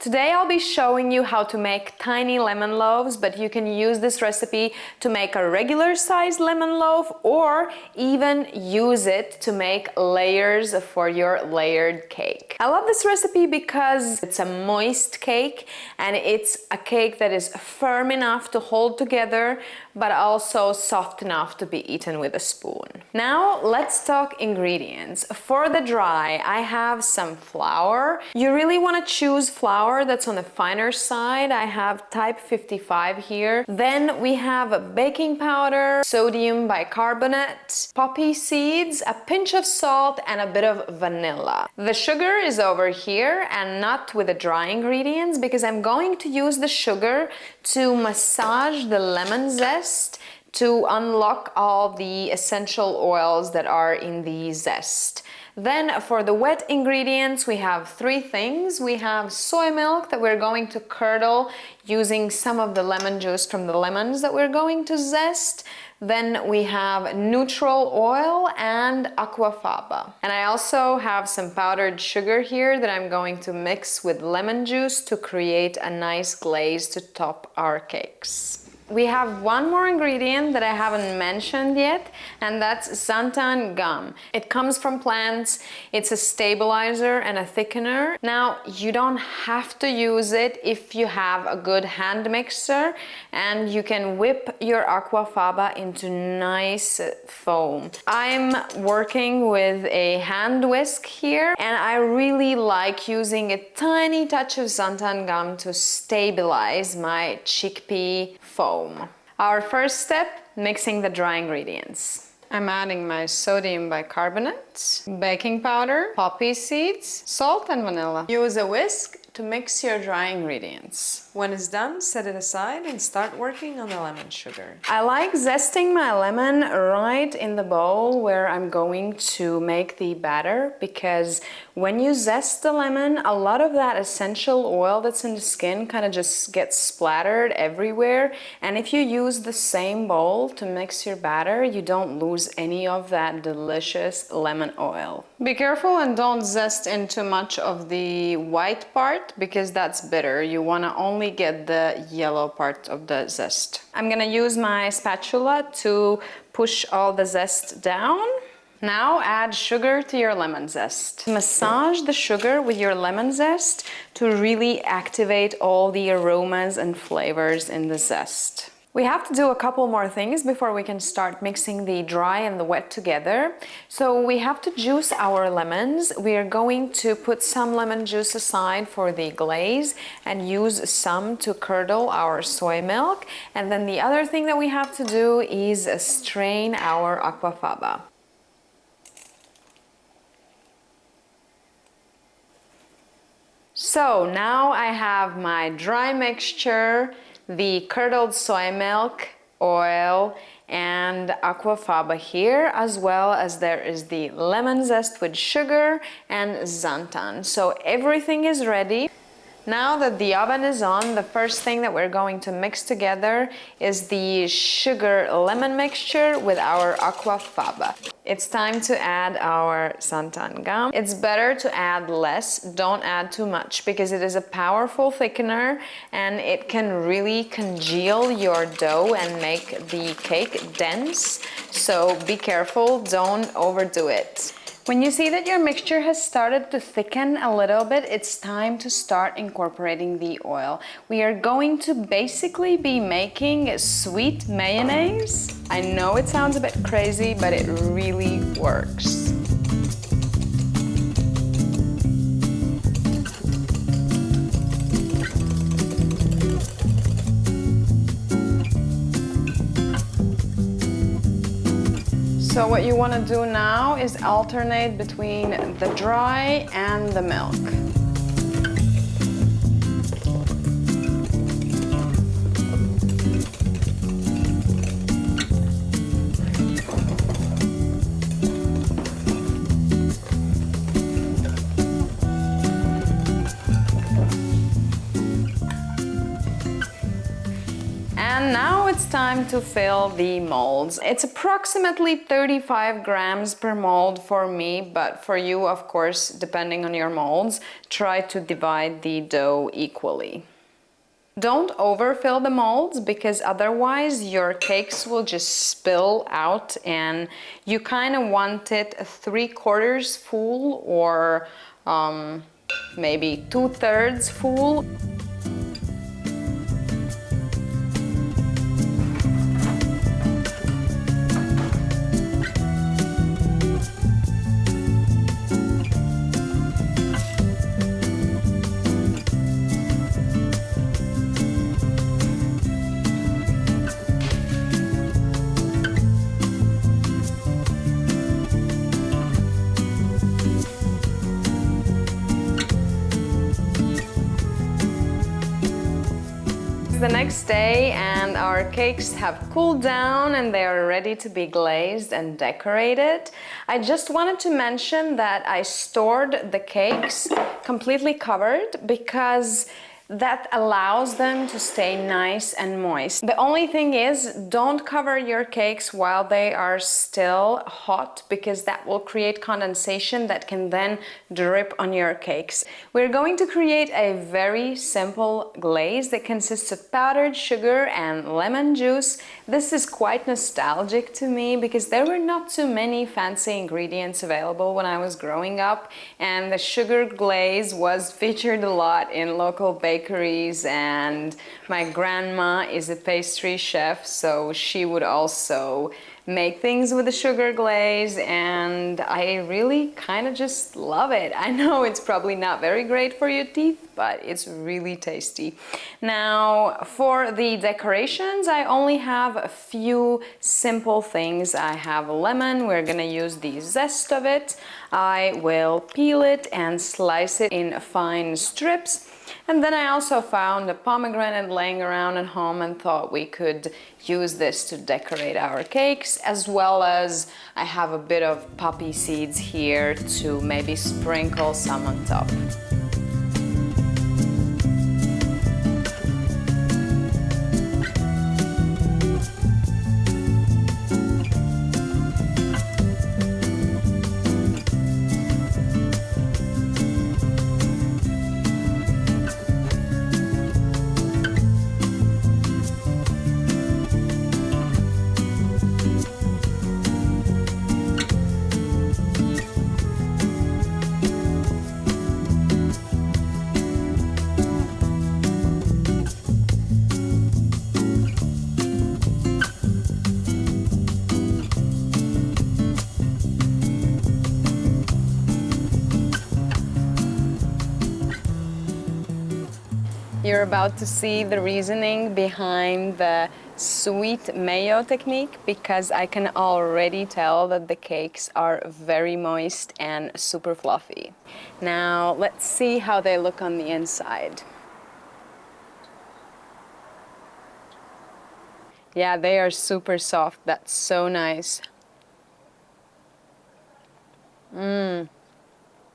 Today I'll be showing you how to make tiny lemon loaves, but you can use this recipe to make a regular sized lemon loaf or even use it to make layers for your layered cake. I love this recipe because it's a moist cake and it's a cake that is firm enough to hold together but also soft enough to be eaten with a spoon. Now let's talk ingredients. For the dry, I have some flour. You really want to choose flour that's on the finer side. I have type 55 here. Then we have baking powder, sodium bicarbonate, poppy seeds, a pinch of salt, and a bit of vanilla. The sugar is over here and not with the dry ingredients because I'm going to use the sugar to massage the lemon zest to unlock all the essential oils that are in the zest. Then for the wet ingredients, we have three things. We have soy milk that we're going to curdle using some of the lemon juice from the lemons that we're going to zest. Then we have neutral oil and aquafaba. And I also have some powdered sugar here that I'm going to mix with lemon juice to create a nice glaze to top our cakes. We have one more ingredient that I haven't mentioned yet, and that's xanthan gum. It comes from plants, it's a stabilizer and a thickener. Now, you don't have to use it if you have a good hand mixer, and you can whip your aquafaba into nice foam. I'm working with a hand whisk here, and I really like using a tiny touch of xanthan gum to stabilize my chickpea foam. Our first step, mixing the dry ingredients. I'm adding my sodium bicarbonate, baking powder, poppy seeds, salt and vanilla. Use a whisk to mix your dry ingredients. When it's done, set it aside and start working on the lemon sugar. I like zesting my lemon right in the bowl where I'm going to make the batter, because when you zest the lemon, a lot of that essential oil that's in the skin kind of just gets splattered everywhere. And if you use the same bowl to mix your batter, you don't lose any of that delicious lemon oil. Be careful and don't zest in too much of the white part, because that's bitter. You want to only get the yellow part of the zest. I'm gonna use my spatula to push all the zest down. Now add sugar to your lemon zest. Massage the sugar with your lemon zest to really activate all the aromas and flavors in the zest. We have to do a couple more things before we can start mixing the dry and the wet together. So we have to juice our lemons. We are going to put some lemon juice aside for the glaze and use some to curdle our soy milk. And then the other thing that we have to do is strain our aquafaba. So now I have my dry mixture, the curdled soy milk, oil, and aquafaba here, as well as there is the lemon zest with sugar and xanthan. So everything is ready. Now that the oven is on, the first thing that we're going to mix together is the sugar lemon mixture with our aquafaba. It's time to add our xanthan gum. It's better to add less, don't add too much, because it is a powerful thickener and it can really congeal your dough and make the cake dense. So be careful, don't overdo it. When you see that your mixture has started to thicken a little bit, it's time to start incorporating the oil. We are going to basically be making sweet mayonnaise. I know it sounds a bit crazy, but it really works. So what you want to do now is alternate between the dry and the milk. And now it's time to fill the molds. It's approximately 35 grams per mold for me, but for you, of course, depending on your molds, try to divide the dough equally. Don't overfill the molds because otherwise your cakes will just spill out, and you kind of want it 3/4 full or maybe 2/3 full. The next day and our cakes have cooled down and they are ready to be glazed and decorated. I just wanted to mention that I stored the cakes completely covered because that allows them to stay nice and moist. The only thing is, don't cover your cakes while they are still hot because that will create condensation that can then drip on your cakes. We're going to create a very simple glaze that consists of powdered sugar and lemon juice. This is quite nostalgic to me because there were not too many fancy ingredients available when I was growing up, and the sugar glaze was featured a lot in local bakeries, and my grandma is a pastry chef, so she would also make things with the sugar glaze, and I really kind of just love it. I know it's probably not very great for your teeth, but it's really tasty. Now, for the decorations, I only have a few simple things. I have a lemon, we're gonna use the zest of it. I will peel it and slice it in fine strips. And then I also found a pomegranate laying around at home and thought we could use this to decorate our cakes, as well as I have a bit of poppy seeds here to maybe sprinkle some on top. You're about to see the reasoning behind the sweet mayo technique, because I can already tell that the cakes are very moist and super fluffy. Now let's see how they look on the inside. Yeah, they are super soft. That's so nice.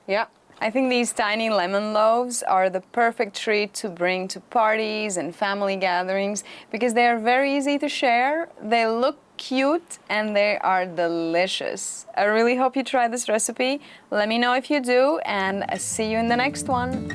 Yeah. I think these tiny lemon loaves are the perfect treat to bring to parties and family gatherings because they are very easy to share, they look cute, and they are delicious. I really hope you try this recipe. Let me know if you do, and see you in the next one.